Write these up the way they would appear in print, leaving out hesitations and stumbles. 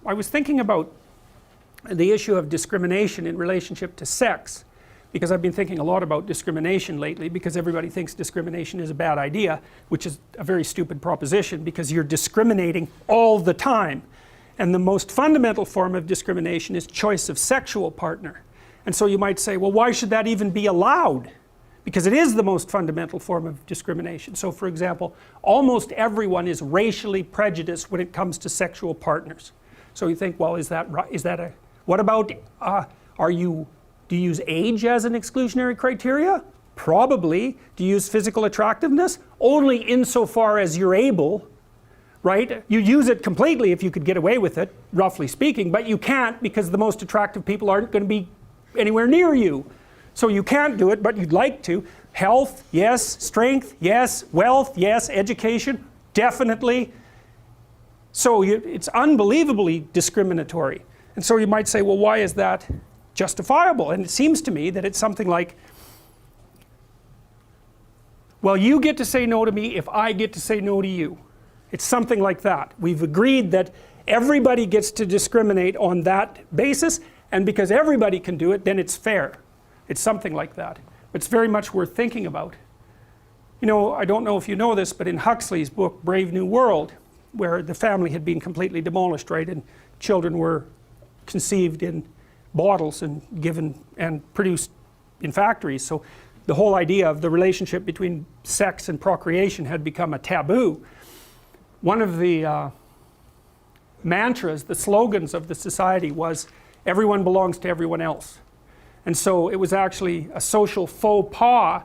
I was thinking about the issue of discrimination in relationship to sex, because I've been thinking a lot about discrimination lately, because everybody thinks discrimination is a bad idea, which is a very stupid proposition, because you're discriminating all the time. And the most fundamental form of discrimination is choice of sexual partner. And so you might say, well, why should that even be allowed? Because it is the most fundamental form of discrimination. So for example, almost everyone is racially prejudiced when it comes to sexual partners. So you think, well, is that a, what about, do you use age as an exclusionary criteria? Probably. Do you use physical attractiveness? Only insofar as you're able, right? You use it completely if you could get away with it, roughly speaking, but you can't, because the most attractive people aren't going to be anywhere near you. So you can't do it, but you'd like to. Health, yes. Strength, yes. Wealth, yes. Education, definitely. So it's unbelievably discriminatory. And so you might say, well, why is that justifiable? And it seems to me that it's something like, well, you get to say no to me if I get to say no to you. It's something like that. We've agreed that everybody gets to discriminate on that basis, and because everybody can do it, then it's fair. It's something like that. It's very much worth thinking about. You know, I don't know if you know this, but in Huxley's book, Brave New World, where the family had been completely demolished, right, and children were conceived in bottles and given and produced in factories. So the whole idea of the relationship between sex and procreation had become a taboo. One of the mantras, the slogans of the society was, everyone belongs to everyone else. And so it was actually a social faux pas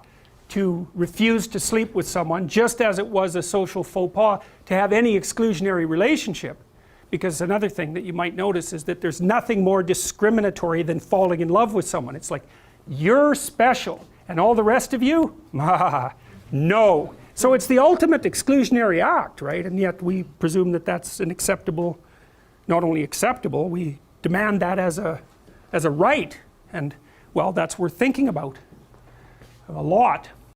to refuse to sleep with someone, just as it was a social faux pas to have any exclusionary relationship. Because another thing that you might notice is that there's nothing more discriminatory than falling in love with someone. It's like, you're special, and all the rest of you? No. So it's the ultimate exclusionary act, right? And yet we presume that that's an acceptable, not only acceptable, we demand that as a right. And well, that's worth thinking about a lot.